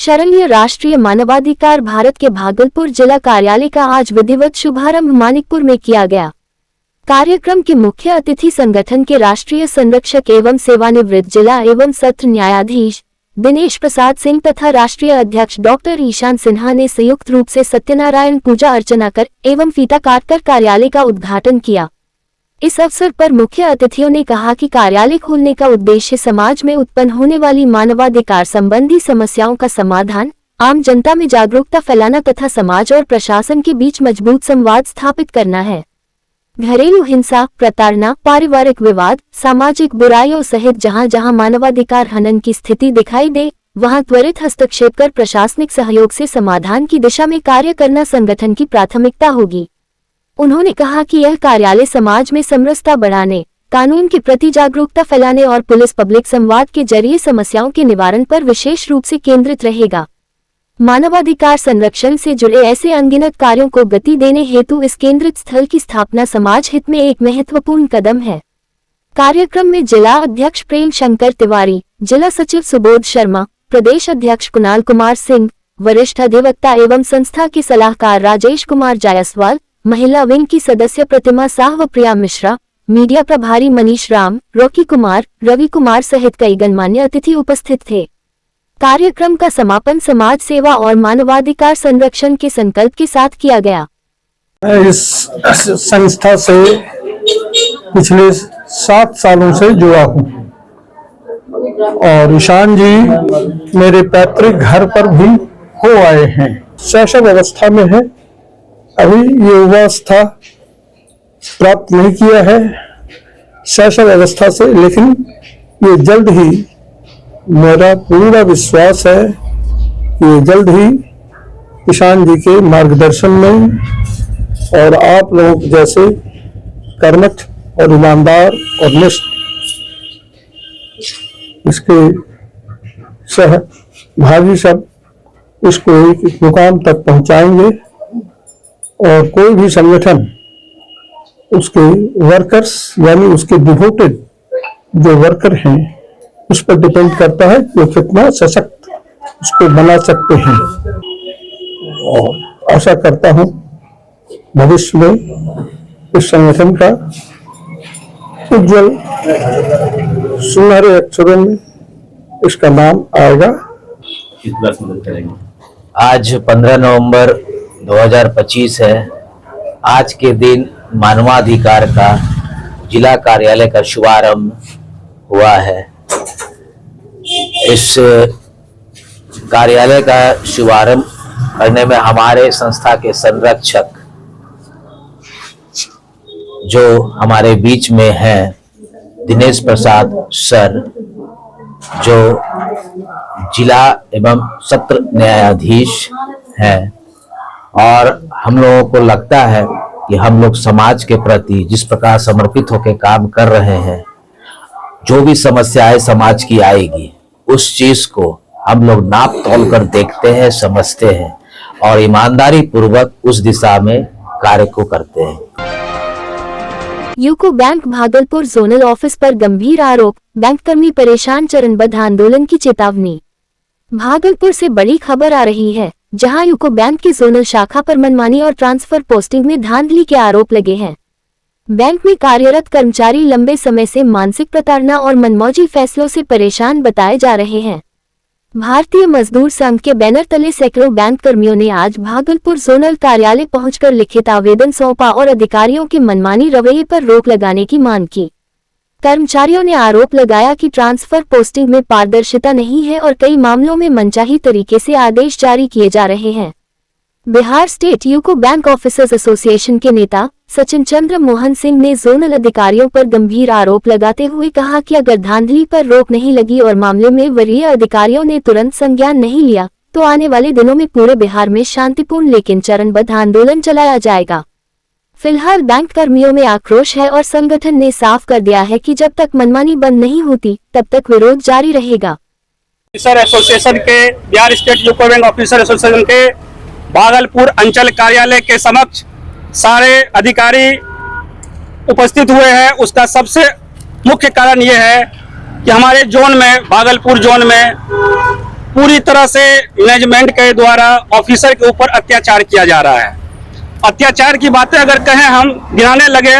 शरणीय राष्ट्रीय मानवाधिकार भारत के भागलपुर जिला कार्यालय का आज विधिवत शुभारंभ मानिकपुर में किया गया। कार्यक्रम के मुख्य अतिथि संगठन के राष्ट्रीय संरक्षक एवं सेवानिवृत्त जिला एवं सत्र न्यायाधीश दिनेश प्रसाद सिंह तथा राष्ट्रीय अध्यक्ष डॉक्टर ईशान सिन्हा ने संयुक्त रूप से सत्यनारायण पूजा अर्चना कर एवं फीता काटकर कार्यालय का उद्घाटन किया। इस अवसर पर मुख्य अतिथियों ने कहा कि कार्यालय खोलने का उद्देश्य समाज में उत्पन्न होने वाली मानवाधिकार संबंधी समस्याओं का समाधान, आम जनता में जागरूकता फैलाना तथा समाज और प्रशासन के बीच मजबूत संवाद स्थापित करना है। घरेलू हिंसा, प्रताड़ना, पारिवारिक विवाद, सामाजिक बुराइयों सहित जहां जहां मानवाधिकार हनन की स्थिति दिखाई दे, वहां त्वरित हस्तक्षेप कर प्रशासनिक सहयोग से समाधान की दिशा में कार्य करना संगठन की प्राथमिकता होगी। उन्होंने कहा कि यह कार्यालय समाज में समरसता बढ़ाने, कानून के प्रति जागरूकता फैलाने और पुलिस पब्लिक संवाद के जरिए समस्याओं के निवारण पर विशेष रूप से केंद्रित रहेगा। मानवाधिकार संरक्षण से जुड़े ऐसे अनगिनत कार्यों को गति देने हेतु इस केंद्रित स्थल की स्थापना समाज हित में एक महत्वपूर्ण कदम है। कार्यक्रम में जिला अध्यक्ष प्रेम शंकर तिवारी, जिला सचिव सुबोध शर्मा, प्रदेश अध्यक्ष कुणाल कुमार सिंह, वरिष्ठ अधिवक्ता एवं संस्था के सलाहकार राजेश कुमार जायसवाल, महिला विंग की सदस्य प्रतिमा शाह व प्रिया मिश्रा, मीडिया प्रभारी मनीष राम, रॉकी कुमार, रवि कुमार सहित कई गणमान्य अतिथि उपस्थित थे। कार्यक्रम का समापन समाज सेवा और मानवाधिकार संरक्षण के संकल्प के साथ किया गया। इस संस्था से पिछले 7 सालों से जुड़ा हूँ और ईशान जी मेरे पैतृक घर पर भी हो आए हैं। शैशव अवस्था में है, अभी युवावस्था प्राप्त नहीं किया है शैशव अवस्था से, लेकिन ये जल्द ही, मेरा पूरा विश्वास है कि ये जल्द ही ईशान जी के मार्गदर्शन में और आप लोग जैसे कर्मठ और ईमानदार और निष्ठ इसके सहभागी सब इसको एक मुकाम तक पहुंचाएंगे और कोई भी संगठन उसके वर्कर्स यानी उसके डिवोटेड जो वर्कर हैं उस पर डिपेंड करता है कि वो कितना सशक्त उसको बना सकते हैं। और आशा करता हूं भविष्य में इस संगठन का उज्जवल सुनहरे अक्षरों में इसका नाम आएगा। आज 15 नवंबर 2025 है। आज के दिन मानवाधिकार का जिला कार्यालय का शुभारंभ हुआ है। इस कार्यालय का शुभारंभ करने में हमारे संस्था के संरक्षक जो हमारे बीच में हैं, दिनेश प्रसाद सर, जो जिला एवं सत्र न्यायाधीश हैं, और हम लोगों को लगता है कि हम लोग समाज के प्रति जिस प्रकार समर्पित होकर काम कर रहे हैं, जो भी समस्याएं समाज की आएगी उस चीज को हम लोग नाप तोल कर देखते हैं, समझते हैं और ईमानदारी पूर्वक उस दिशा में कार्य को करते हैं। UCO bank Bhagalpur zonal office पर गंभीर आरोप, बैंककर्मी परेशान, चरणबद्ध आंदोलन की चेतावनी। भागलपुर से बड़ी खबर आ रही है, जहां यूको बैंक की जोनल शाखा पर मनमानी और ट्रांसफर पोस्टिंग में धांधली के आरोप लगे हैं। बैंक में कार्यरत कर्मचारी लंबे समय से मानसिक प्रताड़ना और मनमौजी फैसलों से परेशान बताए जा रहे हैं। भारतीय मजदूर संघ के बैनर तले सैकड़ों बैंक कर्मियों ने आज भागलपुर जोनल कार्यालय पहुंचकर लिखित आवेदन सौंपा और अधिकारियों के मनमानी रवैये पर रोक लगाने की मांग की। कर्मचारियों ने आरोप लगाया कि ट्रांसफर पोस्टिंग में पारदर्शिता नहीं है और कई मामलों में मनचाही तरीके से आदेश जारी किए जा रहे हैं। Bihar state UCO bank officers association के नेता सचिन चंद्र मोहन सिंह ने जोनल अधिकारियों पर गंभीर आरोप लगाते हुए कहा कि अगर धांधली पर रोक नहीं लगी और मामले में वरीय अधिकारियों ने तुरंत संज्ञान नहीं लिया तो आने वाले दिनों में पूरे बिहार में शांतिपूर्ण लेकिन चरणबद्ध आंदोलन चलाया जाएगा। फिलहाल बैंक कर्मियों में आक्रोश है और संगठन ने साफ कर दिया है कि जब तक मनमानी बंद नहीं होती तब तक विरोध जारी रहेगा। ऑफिसर एसोसिएशन के Bihar state UCO bank officer association के भागलपुर अंचल कार्यालय के समक्ष सारे अधिकारी उपस्थित हुए हैं। उसका सबसे मुख्य कारण यह है कि हमारे जोन में, भागलपुर जोन में पूरी तरह से मैनेजमेंट के द्वारा ऑफिसर के ऊपर अत्याचार किया जा रहा है। अत्याचार की बातें अगर कहें हम गिनाने लगे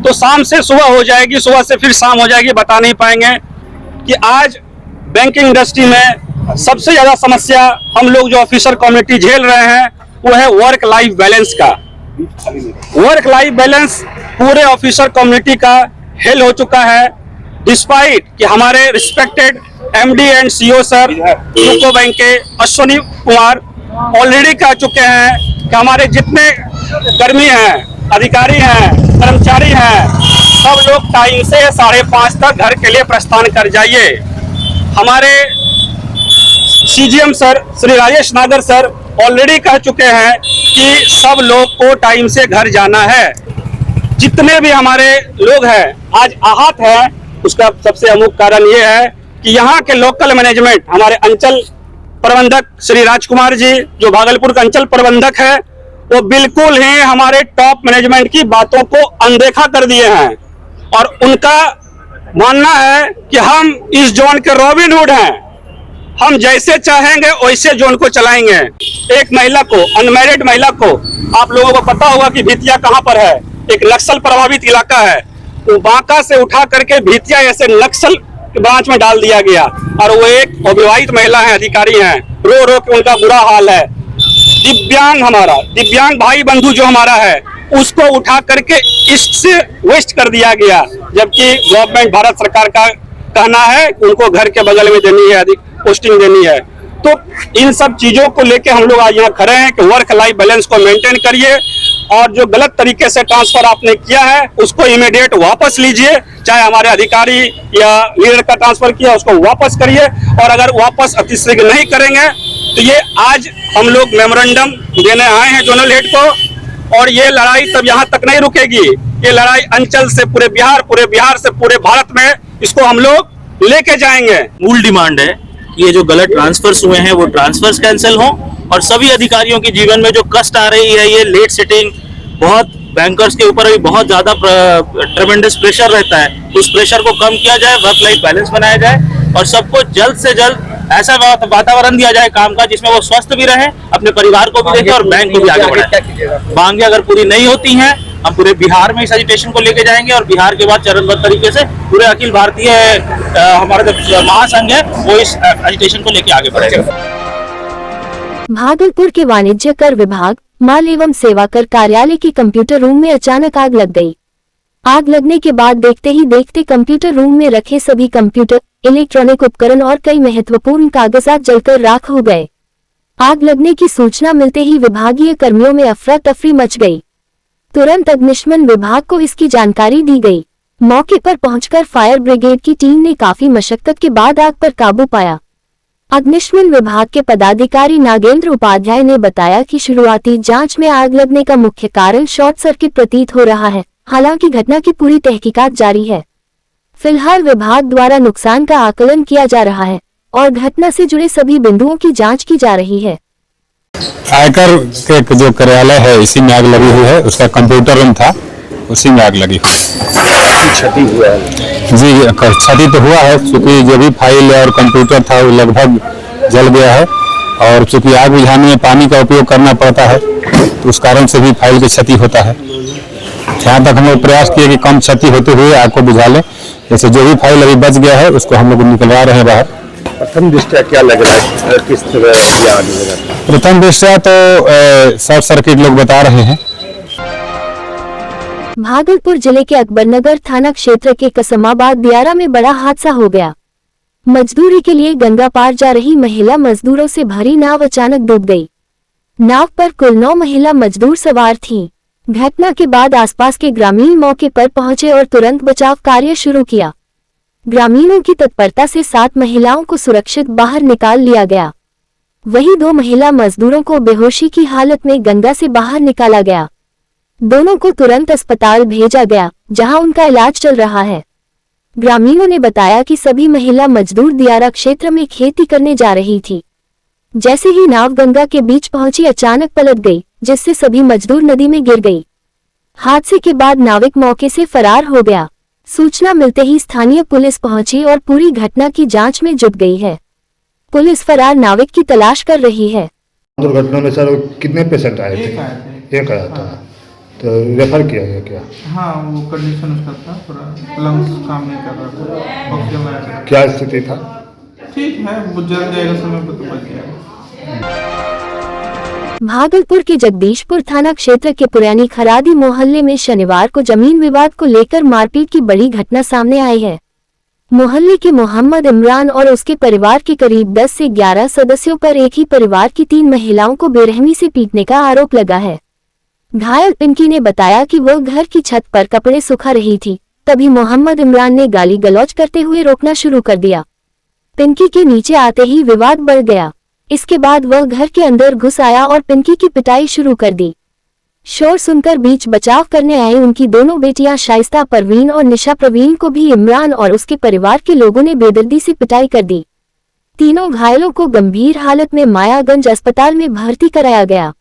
तो शाम से सुबह हो जाएगी, सुबह से फिर शाम हो जाएगी, बता नहीं पाएंगे कि आज बैंकिंग इंडस्ट्री में सबसे ज्यादा समस्या हम लोग जो ऑफिसर कम्युनिटी झेल रहे हैं वो है वर्क लाइफ बैलेंस का। वर्क लाइफ बैलेंस पूरे ऑफिसर कम्युनिटी का हेल हो चुका है, डिस्पाइट कि हमारे respected MD and CEO sir UCO bank के अश्विनी कुमार ऑलरेडी कह चुके हैं कि हमारे जितने कर्मी हैं, अधिकारी हैं, कर्मचारी हैं, सब लोग टाइम से 5:30 तक घर के लिए प्रस्थान कर जाइए। हमारे सीजीएम सर श्री राजेश नागर सर ऑलरेडी कह चुके हैं कि सब लोग को टाइम से घर जाना है। जितने भी हमारे लोग हैं आज आहत हैं, उसका सबसे अमुक कारण ये है कि यहाँ के लोकल मैनेजमेंट, हमारे अंचल प्रबंधक श्री राजकुमार जी जो भागलपुर का अंचल प्रबंधक है, वो बिल्कुल ही हमारे टॉप मैनेजमेंट की बातों को अनदेखा कर दिए हैं और उनका मानना है कि हम इस जोन के रॉबिन हुड हैं, हम जैसे चाहेंगे वैसे जोन को चलाएंगे। एक महिला को, अनमैरिड महिला को, आप लोगों को पता होगा कि भितिया कहाँ पर है, एक नक्सल प्रभावित इलाका है, तो बांका से उठा करके भितिया ऐसे नक्सल ब्रांच में डाल दिया गया और वो एक अविवाहित महिला है, अधिकारी हैं, रो रो के उनका बुरा हाल है। दिव्यांग भाई बंधु जो हमारा है उसको उठा करके ईस्ट से वेस्ट कर दिया गया, जबकि गवर्नमेंट भारत सरकार का कहना है उनको घर के बगल में देनी है, अधिक पोस्टिंग देनी है। तो इन सब चीजों को लेके हम लोग आज यहाँ खड़े हैं कि वर्क लाइफ बैलेंस को मेंटेन करिए और जो गलत तरीके से ट्रांसफर आपने किया है उसको इमीडिएट वापस लीजिए, चाहे हमारे अधिकारी या लीडर का ट्रांसफर किया उसको वापस करिए, और अगर वापस अतिशीघ्र नहीं करेंगे तो ये आज हम लोग मेमोरेंडम देने आए हैं जोनल हेड को, और ये लड़ाई तब यहाँ तक नहीं रुकेगी। ये लड़ाई अंचल से पूरे बिहार से पूरे भारत में इसको हम लोग लेके जाएंगे। मूल डिमांड है कि ये जो गलत ट्रांसफर्स हुए हैं वो ट्रांसफर्स कैंसिल हों और सभी अधिकारियों के जीवन में जो कष्ट आ रही है, ये लेट सिटिंग, बहुत बैंकर्स के ऊपर भी बहुत ज्यादा ट्रेमेंडस प्रेशर रहता है, उस प्रेशर को कम किया जाए, वर्क लाइफ बैलेंस बनाया जाए और सबको जल्द से जल्द ऐसा वातावरण दिया जाए काम का जिसमें वो स्वस्थ भी रहे, अपने परिवार को भी देखे और बैंक को भी आगे बढ़ाए। मांगे अगर पूरी नहीं होती हैं, हम पूरे बिहार में इस एजिटेशन को लेके जाएंगे और बिहार के बाद चरणबद्ध तरीके से पूरे अखिल भारतीय हमारा जो महासंघ है वो इस एजिटेशन को लेके आगे बढ़ेगा। भागलपुर के वाणिज्य कर विभाग माल एवं सेवा कर कार्यालय के कंप्यूटर रूम में अचानक आग लग गई। आग लगने के बाद देखते ही देखते कंप्यूटर रूम में रखे सभी कंप्यूटर, इलेक्ट्रॉनिक उपकरण और कई महत्वपूर्ण कागजात जलकर राख हो गए। आग लगने की सूचना मिलते ही विभागीय कर्मियों में अफरा तफरी मच गई। तुरंत अग्निशमन विभाग को इसकी जानकारी दी गई। मौके पर पहुंचकर फायर ब्रिगेड की टीम ने काफी मशक्कत के बाद आग पर काबू पाया। अग्निशमन विभाग के पदाधिकारी नागेंद्र उपाध्याय ने बताया कि शुरुआती जांच में आग लगने का मुख्य कारण शॉर्ट सर्किट प्रतीत हो रहा है, हालांकि घटना की पूरी तहकीकात जारी है। फिलहाल विभाग द्वारा नुकसान का आकलन किया जा रहा है और घटना से जुड़े सभी बिंदुओं की जांच की जा रही है। आयकर के जो कार्यालय है इसी में आग लगी हुई है, उसका कंप्यूटर रूम था, उसी में आग लगी। क्षति हुआ है जी, क्षति तो हुआ है, चूंकि जो भी फाइल और कंप्यूटर था वो लगभग जल गया है और चूंकि आग बुझाने में पानी का उपयोग करना पड़ता है तो उस कारण से भी फाइल की क्षति होता है। यहाँ तक हम लोग प्रयास किए कि कम क्षति होते हुए आग को बुझा लें। जैसे जो भी फाइल अभी बच गया है उसको हम लोग निकलवा रहे हैं बाहर। प्रथम दृष्टया क्या लग रहा है, किस तरह से आग लगा? प्रथम दृष्टया तो शॉर्ट सर्किट लोग बता रहे हैं। भागलपुर जिले के अकबरनगर थाना क्षेत्र के कसमाबाद दियारा में बड़ा हादसा हो गया। मजदूरी के लिए गंगा पार जा रही महिला मजदूरों से भरी नाव अचानक डूब गई। नाव पर कुल 9 महिला मजदूर सवार थीं। घटना के बाद आसपास के ग्रामीण मौके पर पहुंचे और तुरंत बचाव कार्य शुरू किया। ग्रामीणों की तत्परता से 7 महिलाओं को सुरक्षित बाहर निकाल लिया गया। वहीं 2 महिला मजदूरों को बेहोशी की हालत में गंगा से बाहर निकाला गया। दोनों को तुरंत अस्पताल भेजा गया, जहां उनका इलाज चल रहा है। ग्रामीणों ने बताया कि सभी महिला मजदूर दियारा क्षेत्र में खेती करने जा रही थी। जैसे ही नाव गंगा के बीच पहुंची अचानक पलट गई, जिससे सभी मजदूर नदी में गिर गई। हादसे के बाद नाविक मौके से फरार हो गया। सूचना मिलते ही स्थानीय पुलिस पहुंची और पूरी घटना की जांच में जुट गई है। पुलिस फरार नाविक की तलाश कर रही है। दुर्घटना में सर कितने पेशेंट आए थे? एक आया था। तो रेफर किया गया क्या? हाँ, वो कंडीशन उसका था, पूरा लंग्स काम नहीं कर रहा था, ऑक्सीजन लगा था। क्या स्थिति था? ठीक है, वो जल जाएगा, समय पर तो बच जाएगा। भागलपुर के जगदीशपुर थाना क्षेत्र के पुरानी खरादी मोहल्ले में शनिवार को जमीन विवाद को लेकर मारपीट की बड़ी घटना सामने आई है। मोहल्ले के मोहम्मद इमरान और उसके परिवार के करीब 10 से 11 सदस्यों पर एक ही परिवार की 3 महिलाओं को बेरहमी से पीटने का आरोप लगा है। घायल पिंकी ने बताया कि वह घर की छत पर कपड़े सुखा रही थी, तभी मोहम्मद इमरान ने गाली गलौज करते हुए रोकना शुरू कर दिया। पिंकी के नीचे आते ही विवाद बढ़ गया। इसके बाद वह घर के अंदर घुस आया और पिंकी की पिटाई शुरू कर दी। शोर सुनकर बीच बचाव करने आए उनकी दोनों बेटियां शाइस्ता परवीन और निशा प्रवीण को भी इमरान और उसके परिवार के लोगों ने बेदर्दी से पिटाई कर दी। तीनों घायलों को गंभीर हालत में मायागंज अस्पताल में भर्ती कराया गया,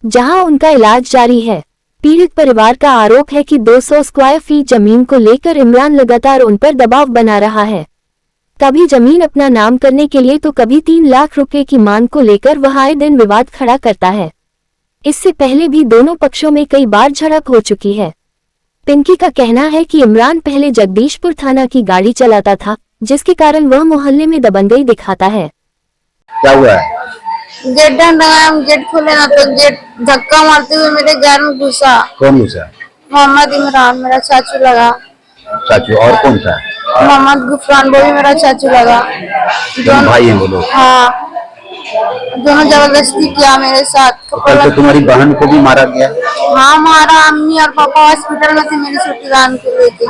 जहां उनका इलाज जारी है। पीड़ित परिवार का आरोप है कि 200 स्क्वायर फीट जमीन को लेकर इमरान लगातार उन पर दबाव बना रहा है। कभी जमीन अपना नाम करने के लिए तो कभी 3 लाख रुपए की मांग को लेकर वह आए दिन विवाद खड़ा करता है। इससे पहले भी दोनों पक्षों में कई बार झड़प हो चुकी है। पिंकी का कहना है कि इमरान पहले जगदीशपुर थाना की गाड़ी चलाता था, जिसके कारण वह मोहल्ले में दबंगई दिखाता है। क्या हुआ है? गेट गेट खोले ना तो गेट धक्का मारते हुए मेरे घर में घुसा। कौन घुसा? मोहम्मद इमरान मेरा चाचू लगा। चाचू और कौन था? मोहम्मद गुफरान, वो भी मेरा चाचू लगा। दोनों भाई हैं वो लोग? हाँ, दोनों जबरदस्ती किया मेरे साथ। कल तो तुम्हारी बहन को भी मारा गया? हाँ, मारा। अम्मी और पापा हॉस्पिटल में थे मेरी छोटी बहन को लेके।